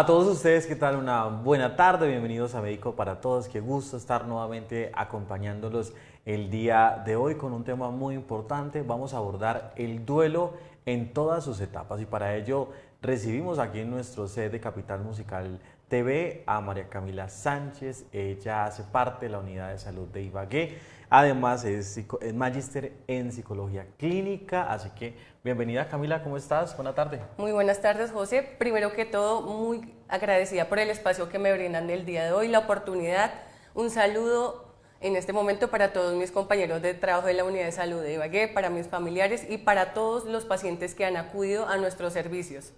A todos ustedes, ¿qué tal? Una buena tarde, bienvenidos a Médico para Todos. Qué gusto estar nuevamente acompañándolos el día de hoy con un tema muy importante. Vamos a abordar el duelo en todas sus etapas y para ello recibimos aquí en nuestro set de Capital Musical TV a María Camila Sánchez. Ella hace parte de la unidad de salud de Ibagué. Además es magíster en psicología clínica, así que bienvenida Camila, ¿cómo estás? Buena tarde. Muy buenas tardes, José. Primero que todo, muy agradecida por el espacio que me brindan el día de hoy, la oportunidad. Un saludo en este momento para todos mis compañeros de trabajo de la unidad de salud de Ibagué, para mis familiares y para todos los pacientes que han acudido a nuestros servicios.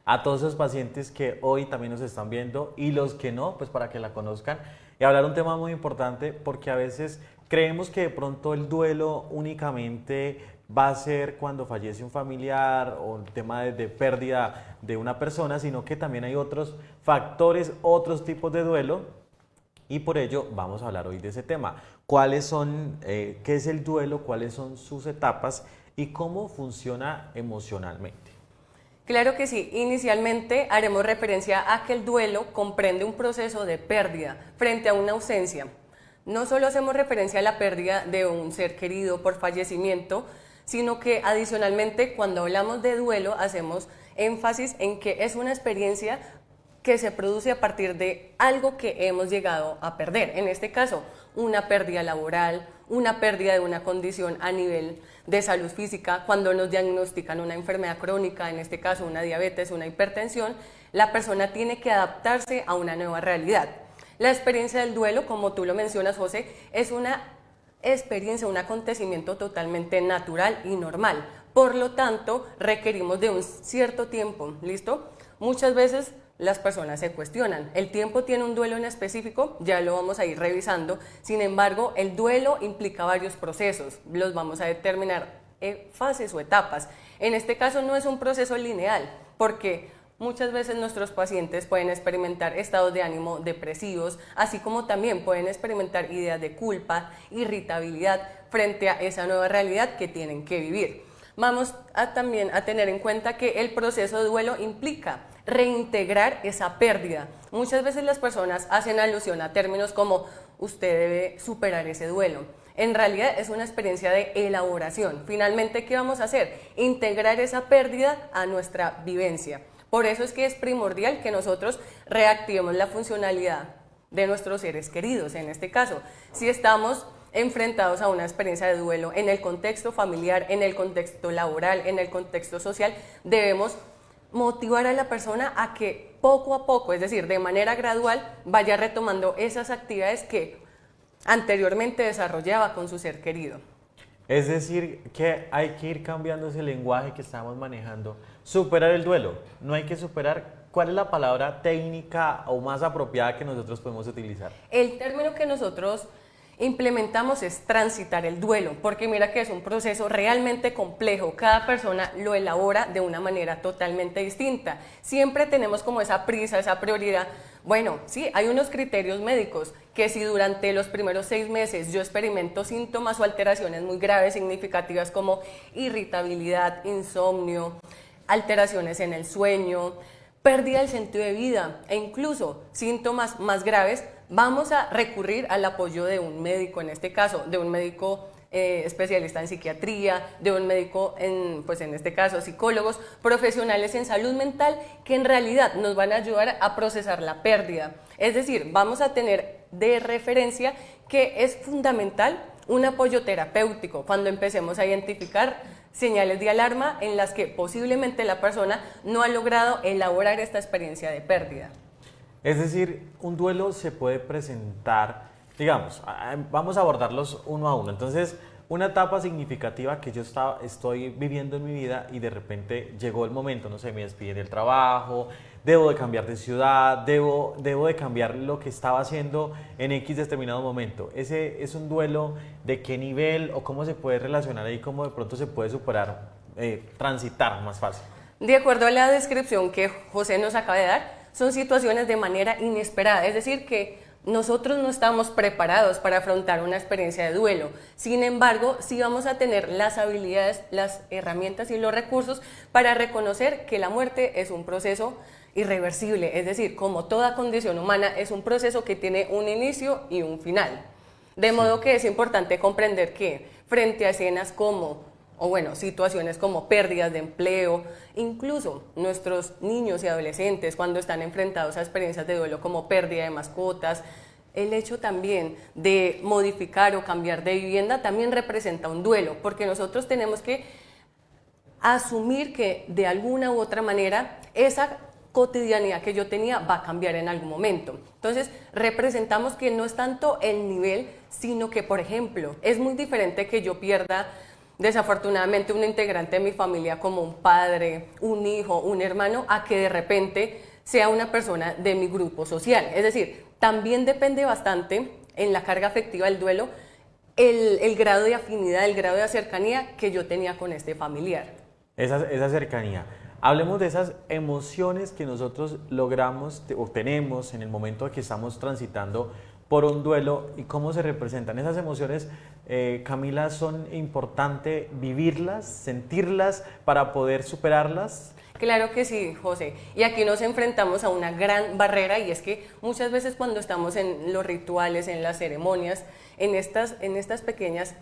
A todos esos pacientes que hoy también nos están viendo y los que no, pues para que la conozcan y hablar un tema muy importante porque a veces creemos que de pronto el duelo únicamente va a ser cuando fallece un familiar o el tema de pérdida de una persona, sino que también hay otros factores, otros tipos de duelo y por ello vamos a hablar hoy de ese tema. ¿Cuáles son, qué es el duelo, cuáles son sus etapas y cómo funciona emocionalmente? Claro que sí, inicialmente haremos referencia a que el duelo comprende un proceso de pérdida frente a una ausencia. No solo hacemos referencia a la pérdida de un ser querido por fallecimiento, sino que adicionalmente cuando hablamos de duelo hacemos énfasis en que es una experiencia que se produce a partir de algo que hemos llegado a perder. En este caso, una pérdida laboral, una pérdida de una condición a nivel de salud física, cuando nos diagnostican una enfermedad crónica, en este caso una diabetes, una hipertensión, la persona tiene que adaptarse a una nueva realidad. La experiencia del duelo, como tú lo mencionas, José, es una experiencia, un acontecimiento totalmente natural y normal. Por lo tanto, requerimos de un cierto tiempo, ¿listo? Muchas veces las personas se cuestionan, ¿el tiempo tiene un duelo en específico? Ya lo vamos a ir revisando. Sin embargo, el duelo implica varios procesos, los vamos a determinar fases o etapas. En este caso no es un proceso lineal, porque muchas veces nuestros pacientes pueden experimentar estados de ánimo depresivos, así como también pueden experimentar ideas de culpa, irritabilidad frente a esa nueva realidad que tienen que vivir. Vamos también a tener en cuenta que el proceso de duelo implica reintegrar esa pérdida. Muchas veces las personas hacen alusión a términos como usted debe superar ese duelo. En realidad es una experiencia de elaboración. Finalmente, ¿qué vamos a hacer? Integrar esa pérdida a nuestra vivencia. Por eso es que es primordial que nosotros reactivemos la funcionalidad de nuestros seres queridos. En este caso, si estamos enfrentados a una experiencia de duelo en el contexto familiar, en el contexto laboral, en el contexto social, debemos motivar a la persona a que poco a poco, es decir, de manera gradual, vaya retomando esas actividades que anteriormente desarrollaba con su ser querido. Es decir, que hay que ir cambiando ese lenguaje que estamos manejando. Superar el duelo, no hay que superar. ¿Cuál es la palabra técnica o más apropiada que nosotros podemos utilizar? El término que nosotros implementamos es transitar el duelo, porque mira que es un proceso realmente complejo, cada persona lo elabora de una manera totalmente distinta, siempre tenemos como esa prisa, esa prioridad. Bueno, sí, hay unos criterios médicos que si durante los primeros 6 meses yo experimento síntomas o alteraciones muy graves, significativas como irritabilidad, insomnio, alteraciones en el sueño, pérdida del sentido de vida e incluso síntomas más graves, vamos a recurrir al apoyo de un médico, en este caso, de un médico especialista en psiquiatría, de un médico, pues en este caso, psicólogos, profesionales en salud mental, que en realidad nos van a ayudar a procesar la pérdida. Es decir, vamos a tener de referencia que es fundamental un apoyo terapéutico cuando empecemos a identificar señales de alarma en las que posiblemente la persona no ha logrado elaborar esta experiencia de pérdida. Es decir, un duelo se puede presentar, digamos, vamos a abordarlos uno a uno. Entonces, una etapa significativa que yo estoy viviendo en mi vida y de repente llegó el momento, no sé, me despiden del trabajo, debo de cambiar de ciudad, debo de cambiar lo que estaba haciendo en X determinado momento. ¿Ese es un duelo de qué nivel o cómo se puede relacionar ahí, cómo de pronto se puede superar, transitar más fácil? De acuerdo a la descripción que José nos acaba de dar, son situaciones de manera inesperada, es decir, que nosotros no estamos preparados para afrontar una experiencia de duelo. Sin embargo, sí vamos a tener las habilidades, las herramientas y los recursos para reconocer que la muerte es un proceso irreversible, es decir, como toda condición humana es un proceso que tiene un inicio y un final. De modo que es importante comprender que frente a escenas como, o bueno, situaciones como pérdidas de empleo, incluso nuestros niños y adolescentes cuando están enfrentados a experiencias de duelo como pérdida de mascotas, el hecho también de modificar o cambiar de vivienda también representa un duelo, porque nosotros tenemos que asumir que de alguna u otra manera esa cotidianidad que yo tenía va a cambiar en algún momento. Entonces, representamos que no es tanto el nivel, sino que, por ejemplo, es muy diferente que yo pierda desafortunadamente un integrante de mi familia como un padre, un hijo, un hermano, a que de repente sea una persona de mi grupo social. Es decir, también depende bastante en la carga afectiva del duelo el grado de afinidad, el grado de cercanía que yo tenía con este familiar. Esa cercanía. Hablemos de esas emociones que nosotros logramos o tenemos en el momento que estamos transitando por un duelo y cómo se representan. Esas emociones, Camila, ¿son importante vivirlas, sentirlas para poder superarlas? Claro que sí, José. Y aquí nos enfrentamos a una gran barrera y es que muchas veces cuando estamos en los rituales, en las ceremonias, en estas pequeñas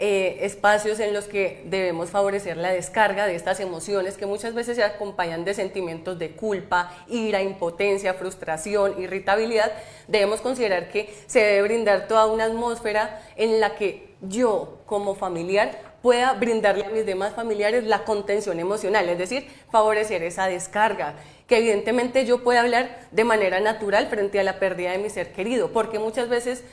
espacios en los que debemos favorecer la descarga de estas emociones que muchas veces se acompañan de sentimientos de culpa, ira, impotencia, frustración, irritabilidad, debemos considerar que se debe brindar toda una atmósfera en la que yo como familiar pueda brindarle a mis demás familiares la contención emocional, es decir, favorecer esa descarga, que evidentemente yo pueda hablar de manera natural frente a la pérdida de mi ser querido, porque muchas veces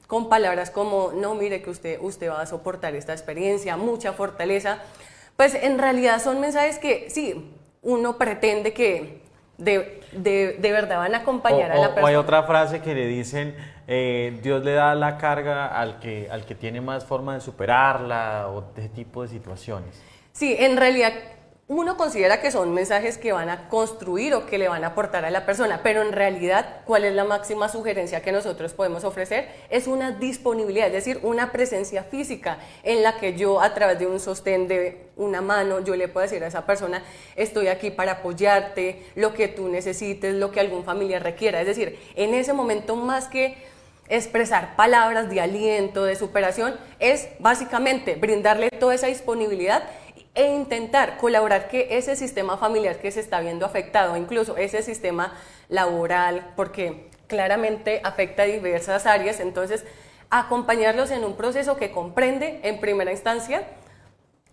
con palabras como, no, mire que usted va a soportar esta experiencia, mucha fortaleza, pues en realidad son mensajes que sí, uno pretende que de verdad van a acompañar a la persona. O hay otra frase que le dicen, Dios le da la carga al que tiene más forma de superarla o de ese tipo de situaciones. Sí, en realidad uno considera que son mensajes que van a construir o que le van a aportar a la persona, pero en realidad, ¿cuál es la máxima sugerencia que nosotros podemos ofrecer? Es una disponibilidad, es decir, una presencia física en la que yo a través de un sostén de una mano, yo le puedo decir a esa persona, estoy aquí para apoyarte, lo que tú necesites, lo que algún familiar requiera. Es decir, en ese momento más que expresar palabras de aliento, de superación, es básicamente brindarle toda esa disponibilidad e intentar colaborar que ese sistema familiar que se está viendo afectado, incluso ese sistema laboral, porque claramente afecta a diversas áreas, entonces acompañarlos en un proceso que comprende en primera instancia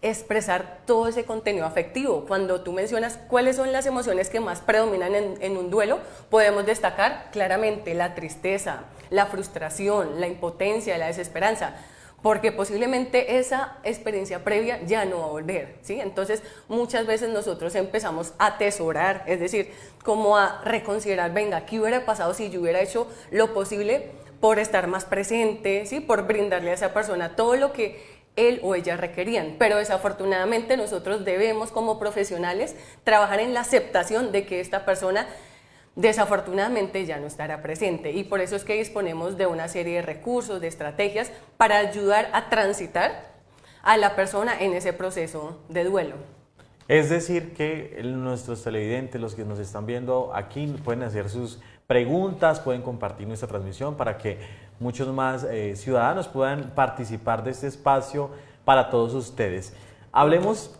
expresar todo ese contenido afectivo. Cuando tú mencionas cuáles son las emociones que más predominan en un duelo, podemos destacar claramente la tristeza, la frustración, la impotencia, la desesperanza, porque posiblemente esa experiencia previa ya no va a volver, ¿sí? Entonces, muchas veces nosotros empezamos a atesorar, es decir, como a reconsiderar, venga, ¿qué hubiera pasado si yo hubiera hecho lo posible por estar más presente, ¿sí? Por brindarle a esa persona todo lo que él o ella requerían? Pero desafortunadamente nosotros debemos como profesionales trabajar en la aceptación de que esta persona desafortunadamente ya no estará presente, y por eso es que disponemos de una serie de recursos, de estrategias para ayudar a transitar a la persona en ese proceso de duelo. Es decir que nuestros televidentes, los que nos están viendo aquí, pueden hacer sus preguntas, pueden compartir nuestra transmisión para que muchos más ciudadanos puedan participar de este espacio para todos ustedes. Hablemos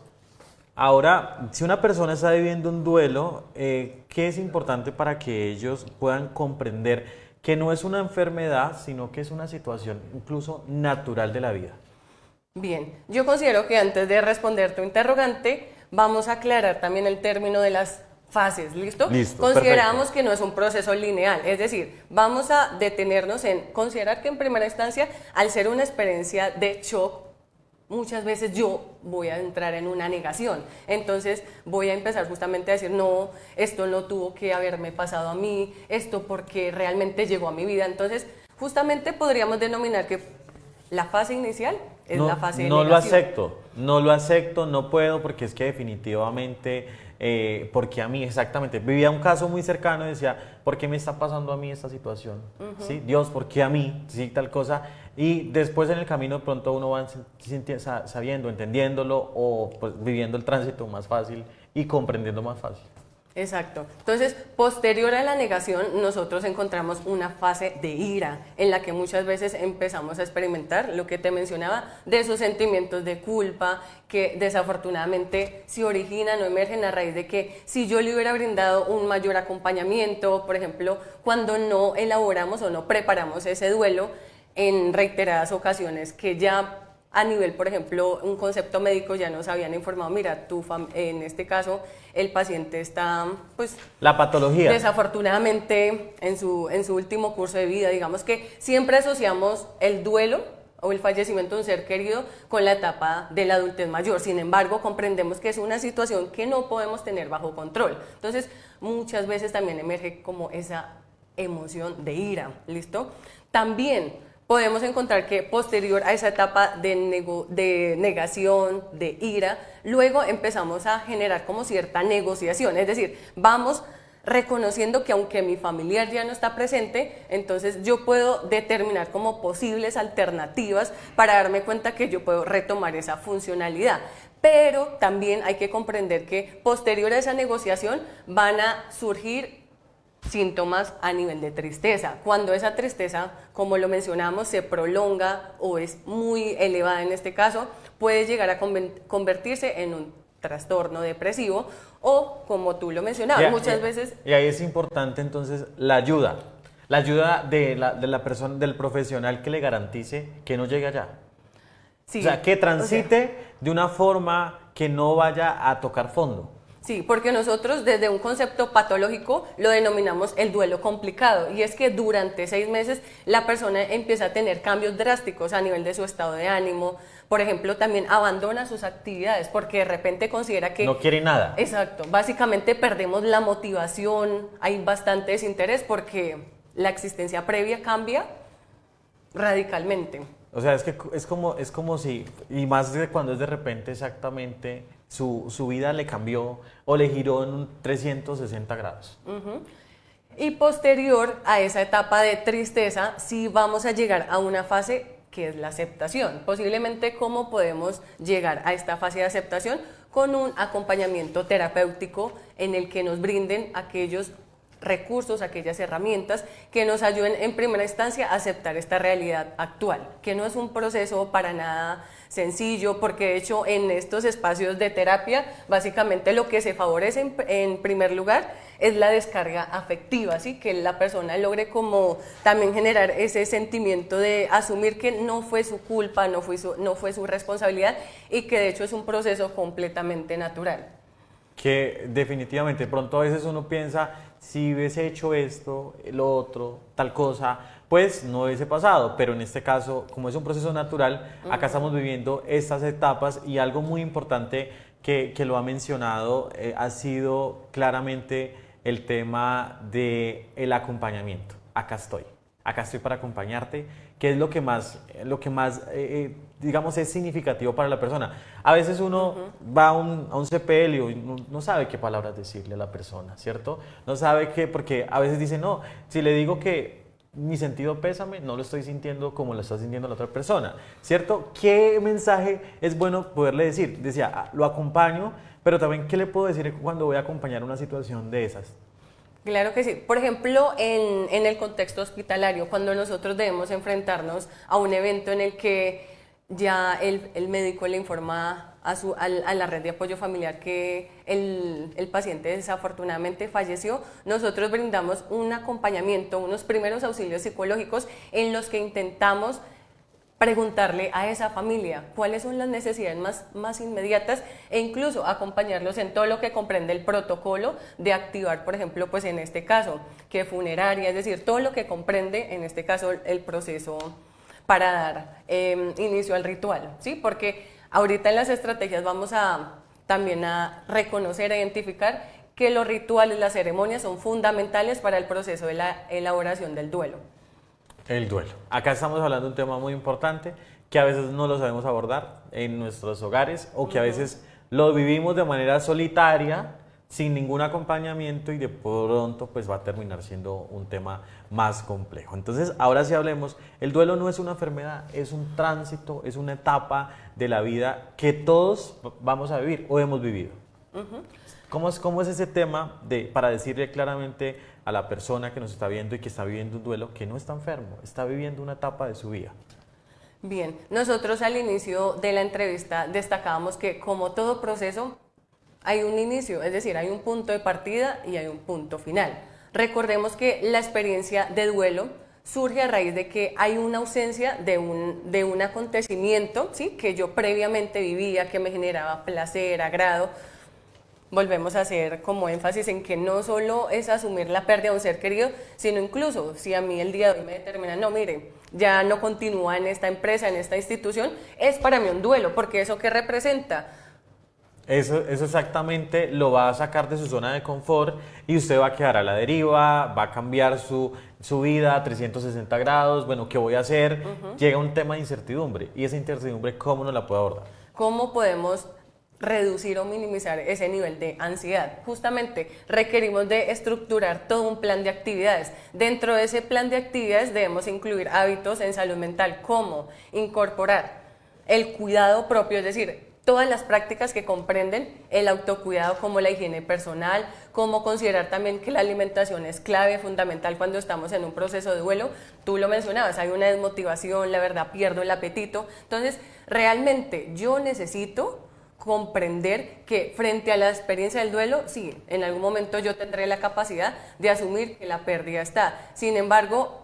ahora, si una persona está viviendo un duelo, ¿qué es importante para que ellos puedan comprender que no es una enfermedad, sino que es una situación incluso natural de la vida? Bien, yo considero que antes de responder tu interrogante, vamos a aclarar también el término de las fases, ¿listo? Listo, consideramos perfecto. que no es un proceso lineal, es decir, vamos a detenernos en considerar que en primera instancia, al ser una experiencia de shock, muchas veces yo voy a entrar en una negación, entonces voy a empezar justamente a decir, no, esto no tuvo que haberme pasado a mí, esto porque realmente llegó a mi vida, entonces justamente podríamos denominar que la fase inicial es la fase de negación. No lo acepto, no puedo porque es que definitivamente, porque a mí exactamente, vivía un caso muy cercano y decía, ¿por qué me está pasando a mí esta situación? ¿Sí? Dios, ¿por qué a mí? ¿Sí? Tal cosa. Y después en el camino de pronto uno va sabiendo, entendiéndolo o pues, viviendo el tránsito más fácil y comprendiendo más fácil. Exacto. Entonces, posterior a la negación, nosotros encontramos una fase de ira en la que muchas veces empezamos a experimentar lo que te mencionaba de esos sentimientos de culpa que desafortunadamente se originan o emergen a raíz de que si yo le hubiera brindado un mayor acompañamiento, por ejemplo, cuando no elaboramos o no preparamos ese duelo en reiteradas ocasiones que ya a nivel, por ejemplo, un concepto médico ya nos habían informado, mira, en este caso el paciente está, pues, La patología. desafortunadamente en su último curso de vida. Digamos que siempre asociamos el duelo o el fallecimiento de un ser querido con la etapa de la adultez mayor. Sin embargo, comprendemos que es una situación que no podemos tener bajo control. Entonces, muchas veces también emerge como esa emoción de ira, ¿listo? También podemos encontrar que posterior a esa etapa de negación, de ira, luego empezamos a generar como cierta negociación, es decir, vamos reconociendo que aunque mi familiar ya no está presente, entonces yo puedo determinar como posibles alternativas para darme cuenta que yo puedo retomar esa funcionalidad. Pero también hay que comprender que posterior a esa negociación van a surgir síntomas a nivel de tristeza. Cuando esa tristeza, como lo mencionamos, se prolonga o es muy elevada en este caso, puede llegar a convertirse en un trastorno depresivo o, como tú lo mencionabas, muchas veces... Y ahí es importante entonces la ayuda de la persona, del profesional que le garantice que no llegue allá. Sí, o sea, que transite de una forma que no vaya a tocar fondo. Sí, porque nosotros desde un concepto patológico lo denominamos el duelo complicado, y es que durante 6 meses la persona empieza a tener cambios drásticos a nivel de su estado de ánimo. Por ejemplo, también abandona sus actividades porque de repente considera que... No quiere nada. Exacto, básicamente perdemos la motivación, hay bastante desinterés porque la existencia previa cambia radicalmente. O sea, es como si, y más de cuando es de repente exactamente, su vida le cambió o le giró en un 360 grados. Y posterior a esa etapa de tristeza, sí vamos a llegar a una fase que es la aceptación. Posiblemente, ¿cómo podemos llegar a esta fase de aceptación? Con un acompañamiento terapéutico en el que nos brinden aquellos recursos, aquellas herramientas que nos ayuden en primera instancia a aceptar esta realidad actual, que no es un proceso para nada sencillo, porque de hecho en estos espacios de terapia básicamente lo que se favorece en primer lugar es la descarga afectiva, ¿sí? Que la persona logre como también generar ese sentimiento de asumir que no fue su culpa, no fue su responsabilidad, y que de hecho es un proceso completamente natural. Que definitivamente, pronto a veces uno piensa, si hubiese hecho esto, lo otro, tal cosa, pues no hubiese pasado, pero en este caso, como es un proceso natural, acá estamos viviendo estas etapas, y algo muy importante que lo ha mencionado ha sido claramente el tema del acompañamiento. Acá estoy para acompañarte, que es lo que más digamos, es significativo para la persona. A veces uno va a un CPL y no sabe qué palabras decirle a la persona, ¿cierto? No sabe qué, porque a veces dice, no, si le digo que mi sentido pésame, no lo estoy sintiendo como lo está sintiendo la otra persona, ¿cierto? ¿Qué mensaje es bueno poderle decir? Decía, lo acompaño, pero también, ¿qué le puedo decir cuando voy a acompañar una situación de esas? Claro que sí. Por ejemplo, en el contexto hospitalario, cuando nosotros debemos enfrentarnos a un evento en el que ya el médico le informa a la red de apoyo familiar que el paciente desafortunadamente falleció, nosotros brindamos un acompañamiento, unos primeros auxilios psicológicos en los que intentamos preguntarle a esa familia cuáles son las necesidades más inmediatas, e incluso acompañarlos en todo lo que comprende el protocolo de activar, por ejemplo, pues en este caso, que funeraria, es decir, todo lo que comprende en este caso el proceso para dar inicio al ritual, ¿sí? Porque ahorita en las estrategias vamos también a reconocer, a identificar que los rituales, las ceremonias son fundamentales para el proceso de la elaboración del duelo. El duelo. Acá estamos hablando de un tema muy importante que a veces no lo sabemos abordar en nuestros hogares, o que a veces lo vivimos de manera solitaria, sin ningún acompañamiento, y de pronto pues va a terminar siendo un tema más complejo. Entonces, ahora sí hablemos. El duelo no es una enfermedad, es un tránsito, es una etapa de la vida que todos vamos a vivir o hemos vivido. ¿Cómo es ese tema para decirle claramente a la persona que nos está viendo y que está viviendo un duelo que no está enfermo, está viviendo una etapa de su vida? Bien, nosotros al inicio de la entrevista destacábamos que como todo proceso hay un inicio, es decir, hay un punto de partida y hay un punto final. Recordemos que la experiencia de duelo surge a raíz de que hay una ausencia de un acontecimiento, ¿sí?, que yo previamente vivía, que me generaba placer, agrado. Volvemos a hacer como énfasis en que no solo es asumir la pérdida de un ser querido, sino incluso si a mí el día de hoy me determinan, no, mire, ya no continúa en esta empresa, en esta institución, es para mí un duelo, porque eso que representa. Eso exactamente lo va a sacar de su zona de confort y usted va a quedar a la deriva, va a cambiar su vida a 360 grados, bueno, ¿qué voy a hacer? Llega un tema de incertidumbre y esa incertidumbre, ¿cómo nos la puede abordar? ¿Cómo podemos reducir o minimizar ese nivel de ansiedad? Justamente requerimos de estructurar todo un plan de actividades. Dentro de ese plan de actividades debemos incluir hábitos en salud mental, como incorporar el cuidado propio, es decir, todas las prácticas que comprenden el autocuidado, como la higiene personal, como considerar también que la alimentación es clave, fundamental cuando estamos en un proceso de duelo. Tú lo mencionabas, hay una desmotivación, la verdad pierdo el apetito. Entonces, realmente yo necesito comprender que frente a la experiencia del duelo, sí, en algún momento yo tendré la capacidad de asumir que la pérdida está. Sin embargo,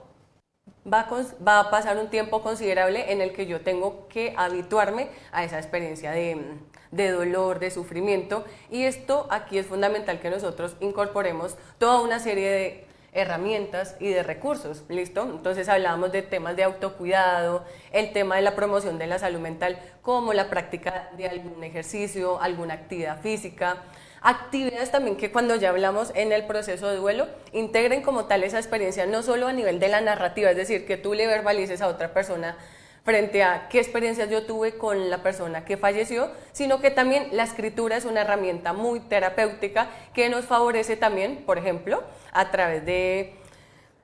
va a pasar un tiempo considerable en el que yo tengo que habituarme a esa experiencia de dolor, de sufrimiento, y esto aquí es fundamental que nosotros incorporemos toda una serie de herramientas y de recursos, ¿listo? Entonces hablábamos de temas de autocuidado, el tema de la promoción de la salud mental, como la práctica de algún ejercicio, alguna actividad física, actividades también que cuando ya hablamos en el proceso de duelo, integren como tal esa experiencia, no solo a nivel de la narrativa, es decir, que tú le verbalices a otra persona frente a qué experiencias yo tuve con la persona que falleció, sino que también la escritura es una herramienta muy terapéutica que nos favorece también, por ejemplo, a través de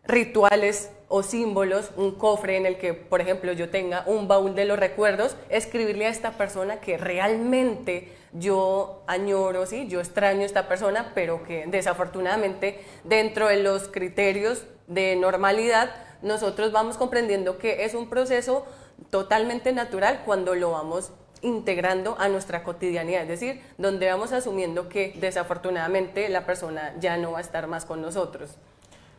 rituales o símbolos, un cofre en el que, por ejemplo, yo tenga un baúl de los recuerdos, escribirle a esta persona que realmente yo añoro, ¿sí?, yo extraño a esta persona, pero que desafortunadamente dentro de los criterios de normalidad nosotros vamos comprendiendo que es un proceso totalmente natural cuando lo vamos integrando a nuestra cotidianidad, es decir, donde vamos asumiendo que desafortunadamente la persona ya no va a estar más con nosotros.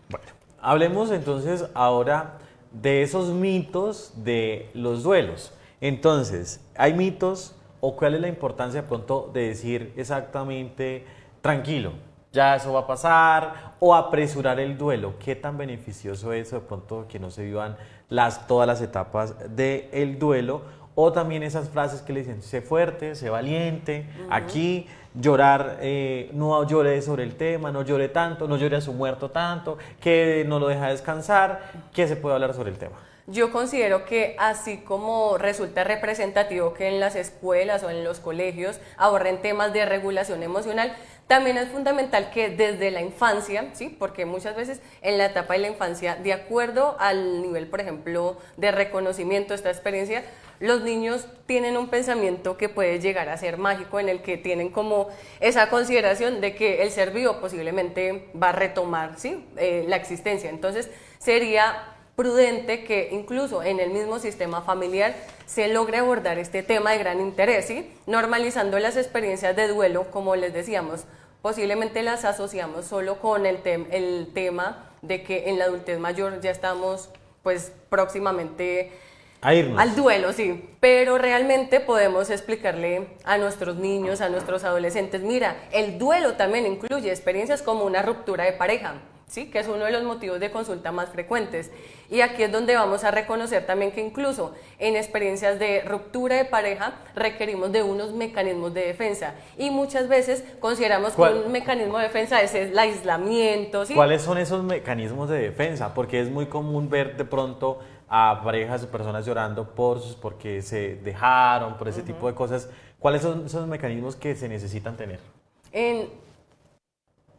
Bueno, hablemos entonces ahora de esos mitos de los duelos. Entonces, ¿hay mitos o cuál es la importancia de pronto de decir exactamente tranquilo, ya eso va a pasar, o apresurar el duelo? ¿Qué tan beneficioso es eso de pronto que no se vivan todas las etapas del duelo? O también esas frases que le dicen, sé fuerte, sé valiente, aquí llorar, no llore sobre el tema, no llore tanto, no llore a su muerto tanto, que no lo deja descansar. ¿Qué se puede hablar sobre el tema? Yo considero que así como resulta representativo que en las escuelas o en los colegios aborden temas de regulación emocional, también es fundamental que desde la infancia, ¿sí?, porque muchas veces en la etapa de la infancia, de acuerdo al nivel, por ejemplo, de reconocimiento de esta experiencia, los niños tienen un pensamiento que puede llegar a ser mágico, en el que tienen como esa consideración de que el ser vivo posiblemente va a retomar, ¿sí?, la existencia. Entonces sería prudente que incluso en el mismo sistema familiar se logre abordar este tema de gran interés, ¿sí?, normalizando las experiencias de duelo, como les decíamos, posiblemente las asociamos solo con el tema de que en la adultez mayor ya estamos pues próximamente a irnos al duelo, sí, pero realmente podemos explicarle a nuestros niños, a nuestros adolescentes, mira, el duelo también incluye experiencias como una ruptura de pareja, ¿sí?, que es uno de los motivos de consulta más frecuentes. Y aquí es donde vamos a reconocer también que incluso en experiencias de ruptura de pareja requerimos de unos mecanismos de defensa, y muchas veces consideramos que un mecanismo de defensa es el aislamiento, ¿sí? ¿Cuáles son esos mecanismos de defensa? Porque es muy común ver de pronto a parejas o personas llorando porque se dejaron, por ese tipo de cosas. ¿Cuáles son esos mecanismos que se necesitan tener?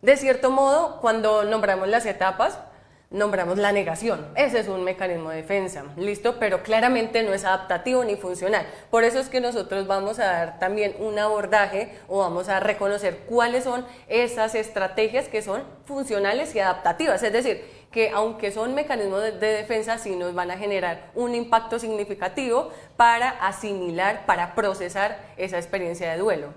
De cierto modo, cuando nombramos las etapas, nombramos la negación. Ese es un mecanismo de defensa, ¿listo? Pero claramente no es adaptativo ni funcional. Por eso es que nosotros vamos a dar también un abordaje o vamos a reconocer cuáles son esas estrategias que son funcionales y adaptativas. Es decir, que aunque son mecanismos de defensa, sí nos van a generar un impacto significativo para asimilar, para procesar esa experiencia de duelo.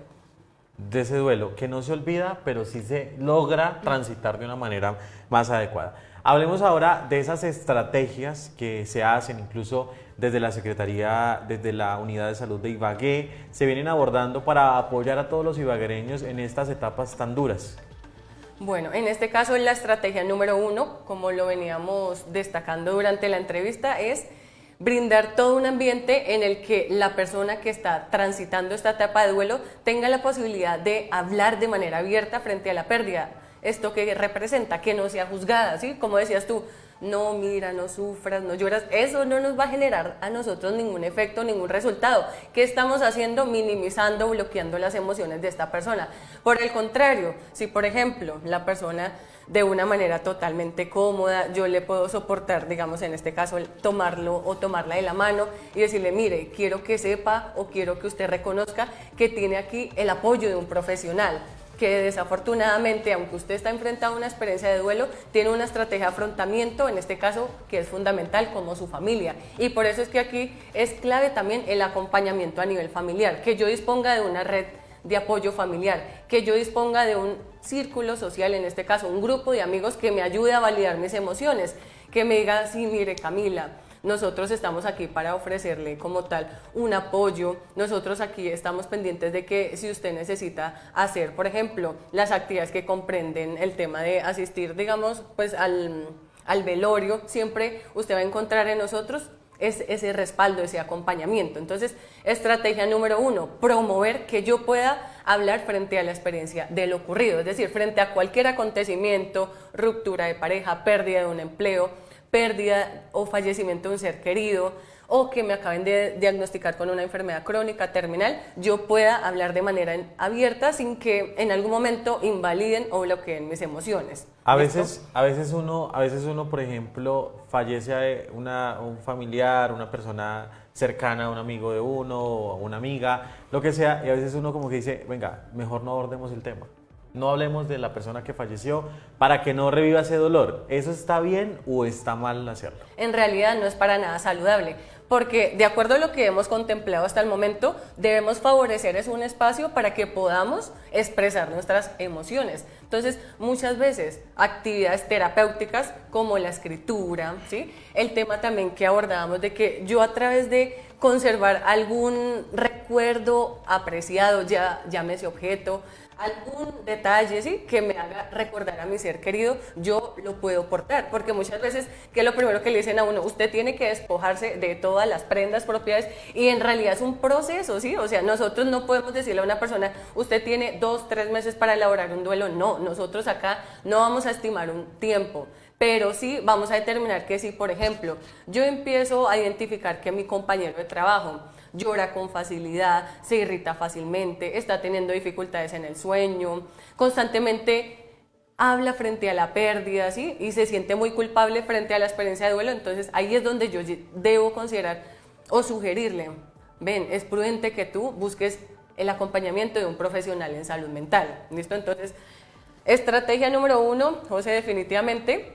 De ese duelo que no se olvida, pero sí se logra transitar de una manera más adecuada. Hablemos ahora de esas estrategias que se hacen incluso desde la Secretaría, desde la Unidad de Salud de Ibagué, se vienen abordando para apoyar a todos los ibaguereños en estas etapas tan duras. Bueno, en este caso la estrategia número 1, como lo veníamos destacando durante la entrevista, es brindar todo un ambiente en el que la persona que está transitando esta etapa de duelo tenga la posibilidad de hablar de manera abierta frente a la pérdida. Esto que representa, que no sea juzgada, ¿sí? Como decías tú, no, mira, no sufras, no lloras, eso no nos va a generar a nosotros ningún efecto, ningún resultado. ¿Qué estamos haciendo? Minimizando, bloqueando las emociones de esta persona. Por el contrario, si por ejemplo la persona de una manera totalmente cómoda, yo le puedo soportar, digamos en este caso, tomarlo o tomarla de la mano y decirle, mire, quiero que sepa o quiero que usted reconozca que tiene aquí el apoyo de un profesional, que desafortunadamente, aunque usted está enfrentado a una experiencia de duelo, tiene una estrategia de afrontamiento, en este caso, que es fundamental, como su familia. Y por eso es que aquí es clave también el acompañamiento a nivel familiar, que yo disponga de una red de apoyo familiar, que yo disponga de un círculo social, en este caso, un grupo de amigos que me ayude a validar mis emociones, que me diga, sí, mire, Camila, nosotros estamos aquí para ofrecerle como tal un apoyo. Nosotros aquí estamos pendientes de que si usted necesita hacer, por ejemplo, las actividades que comprenden el tema de asistir, digamos, pues al velorio, siempre usted va a encontrar en nosotros ese respaldo, ese acompañamiento. Entonces, estrategia número 1, promover que yo pueda hablar frente a la experiencia de lo ocurrido, es decir, frente a cualquier acontecimiento, ruptura de pareja, pérdida de un empleo, pérdida o fallecimiento de un ser querido, o que me acaben de diagnosticar con una enfermedad crónica terminal, yo pueda hablar de manera abierta sin que en algún momento invaliden o bloqueen mis emociones. A veces uno, por ejemplo, fallece un familiar, una persona cercana, un amigo de uno, o una amiga, lo que sea, y a veces uno como que dice, venga, mejor no abordemos el tema. No hablemos de la persona que falleció para que no reviva ese dolor. ¿Eso está bien o está mal hacerlo? En realidad no es para nada saludable, porque de acuerdo a lo que hemos contemplado hasta el momento, debemos favorecer un espacio para que podamos expresar nuestras emociones. Entonces, muchas veces actividades terapéuticas como la escritura, ¿sí? El tema también que abordábamos de que yo a través de conservar algún recuerdo apreciado, ya llámese objeto, algún detalle, ¿sí?, que me haga recordar a mi ser querido, yo lo puedo portar, porque muchas veces, que es lo primero que le dicen a uno, usted tiene que despojarse de todas las prendas propiedades, y en realidad es un proceso, ¿sí? O sea, nosotros no podemos decirle a una persona, usted tiene 2, 3 meses para elaborar un duelo, no, nosotros acá no vamos a estimar un tiempo, pero sí vamos a determinar que si, por ejemplo, yo empiezo a identificar que mi compañero de trabajo llora con facilidad, se irrita fácilmente, está teniendo dificultades en el sueño, constantemente habla frente a la pérdida, ¿sí?, y se siente muy culpable frente a la experiencia de duelo, entonces ahí es donde yo debo considerar o sugerirle, ven, es prudente que tú busques el acompañamiento de un profesional en salud mental, ¿listo? Entonces, estrategia número 1, José, definitivamente,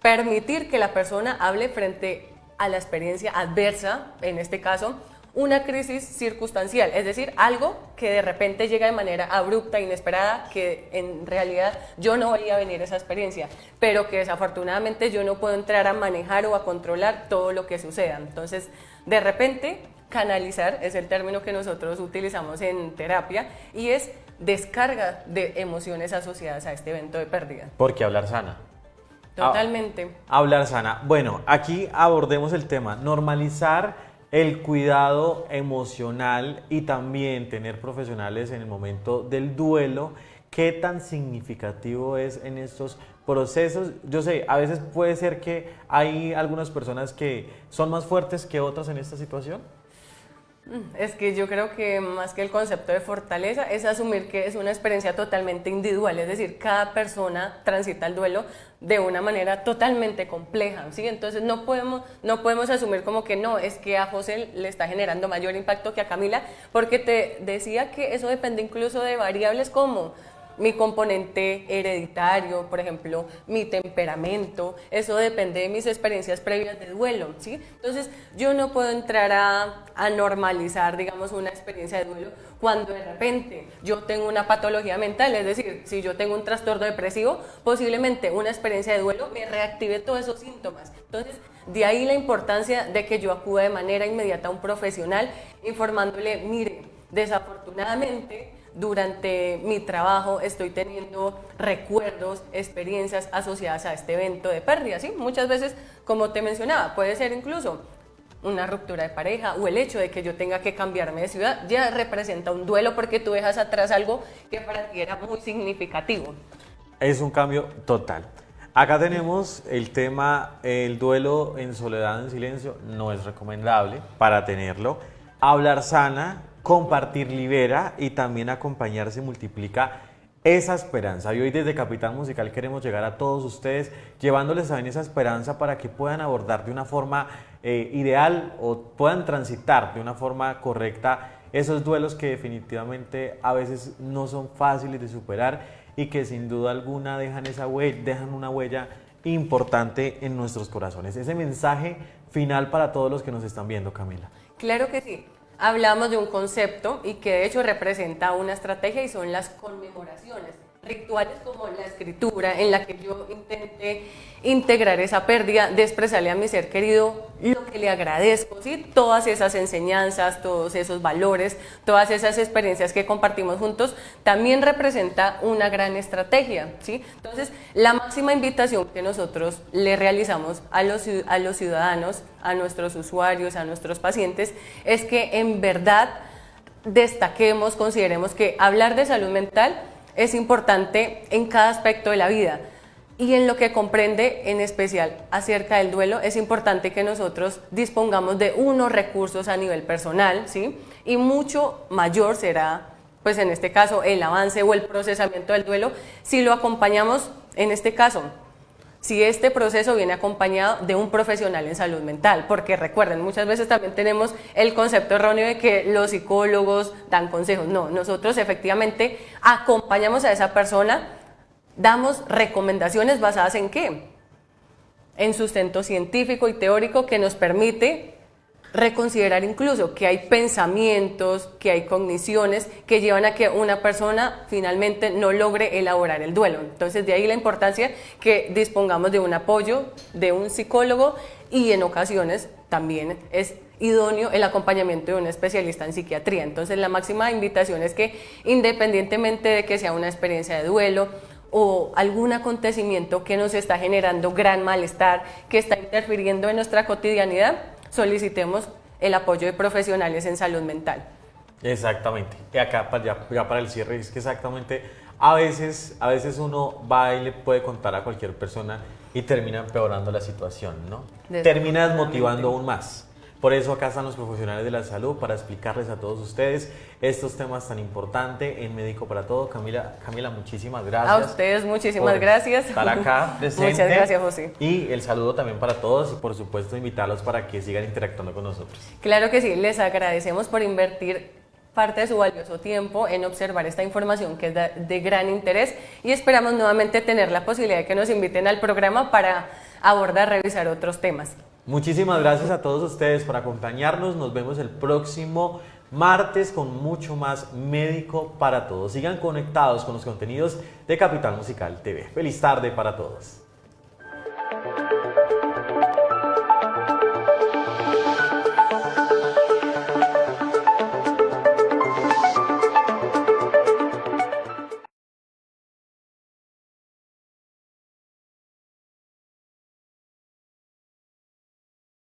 permitir que la persona hable frente a la experiencia adversa, en este caso, una crisis circunstancial, es decir, algo que de repente llega de manera abrupta, inesperada, que en realidad yo no veía venir esa experiencia, pero que desafortunadamente yo no puedo entrar a manejar o a controlar todo lo que suceda. Entonces, de repente, canalizar es el término que nosotros utilizamos en terapia y es descarga de emociones asociadas a este evento de pérdida. Porque hablar sana. Totalmente. Hablar sana. Bueno, aquí abordemos el tema, normalizar el cuidado emocional y también tener profesionales en el momento del duelo. ¿Qué tan significativo es en estos procesos? Yo sé, a veces puede ser que hay algunas personas que son más fuertes que otras en esta situación. Es que yo creo que más que el concepto de fortaleza es asumir que es una experiencia totalmente individual, es decir, cada persona transita el duelo de una manera totalmente compleja, ¿sí? Entonces no podemos asumir como que no, es que a José le está generando mayor impacto que a Camila, porque te decía que eso depende incluso de variables como mi componente hereditario, por ejemplo, mi temperamento, eso depende de mis experiencias previas de duelo, ¿sí? Entonces, yo no puedo entrar a normalizar, digamos, una experiencia de duelo cuando de repente yo tengo una patología mental, es decir, si yo tengo un trastorno depresivo, posiblemente una experiencia de duelo me reactive todos esos síntomas. Entonces, de ahí la importancia de que yo acuda de manera inmediata a un profesional informándole, mire, desafortunadamente, durante mi trabajo estoy teniendo recuerdos, experiencias asociadas a este evento de pérdida, ¿sí? Muchas veces, como te mencionaba, puede ser incluso una ruptura de pareja o el hecho de que yo tenga que cambiarme de ciudad, ya representa un duelo porque tú dejas atrás algo que para ti era muy significativo. Es un cambio total. Acá tenemos el tema, el duelo en soledad, en silencio, no es recomendable para tenerlo. Hablar sana, compartir libera y también acompañarse multiplica esa esperanza. Y hoy desde Capital Musical queremos llegar a todos ustedes llevándoles también esa esperanza para que puedan abordar de una forma ideal o puedan transitar de una forma correcta esos duelos que definitivamente a veces no son fáciles de superar y que sin duda alguna dejan una huella importante en nuestros corazones. Ese mensaje final para todos los que nos están viendo, Camila. Claro que sí. Hablamos de un concepto y que de hecho representa una estrategia y son las conmemoraciones, rituales como la escritura en la que yo intente integrar esa pérdida, de expresarle a mi ser querido lo que le agradezco, ¿sí? Todas esas enseñanzas, todos esos valores, todas esas experiencias que compartimos juntos, también representa una gran estrategia, ¿sí? Entonces, la máxima invitación que nosotros le realizamos a los ciudadanos, a nuestros usuarios, a nuestros pacientes, es que en verdad destaquemos, consideremos que hablar de salud mental es importante en cada aspecto de la vida y en lo que comprende en especial acerca del duelo es importante que nosotros dispongamos de unos recursos a nivel personal, ¿sí? Y mucho mayor será, pues en este caso, el avance o el procesamiento del duelo si lo acompañamos, en este caso, si este proceso viene acompañado de un profesional en salud mental, porque recuerden, muchas veces también tenemos el concepto erróneo de que los psicólogos dan consejos. No, nosotros efectivamente acompañamos a esa persona, damos recomendaciones basadas en ¿qué? En sustento científico y teórico que nos permite reconsiderar incluso que hay pensamientos, que hay cogniciones que llevan a que una persona finalmente no logre elaborar el duelo. Entonces de ahí la importancia que dispongamos de un apoyo de un psicólogo y en ocasiones también es idóneo el acompañamiento de un especialista en psiquiatría. Entonces la máxima invitación es que independientemente de que sea una experiencia de duelo o algún acontecimiento que nos está generando gran malestar, que está interfiriendo en nuestra cotidianidad, solicitemos el apoyo de profesionales en salud mental. Exactamente. Y acá ya para el cierre es que exactamente a veces uno va y le puede contar a cualquier persona y termina empeorando la situación, ¿no? Termina desmotivando aún más. Por eso acá están los profesionales de la salud para explicarles a todos ustedes estos temas tan importantes en Médico para Todo. Camila, muchísimas gracias. A ustedes muchísimas gracias. Estar acá presente. Muchas gracias, José. Y el saludo también para todos y por supuesto invitarlos para que sigan interactuando con nosotros. Claro que sí, les agradecemos por invertir parte de su valioso tiempo en observar esta información que es de gran interés y esperamos nuevamente tener la posibilidad de que nos inviten al programa para abordar, revisar otros temas. Muchísimas gracias a todos ustedes por acompañarnos. Nos vemos el próximo martes con mucho más Médico para Todos. Sigan conectados con los contenidos de Capital Musical TV. Feliz tarde para todos.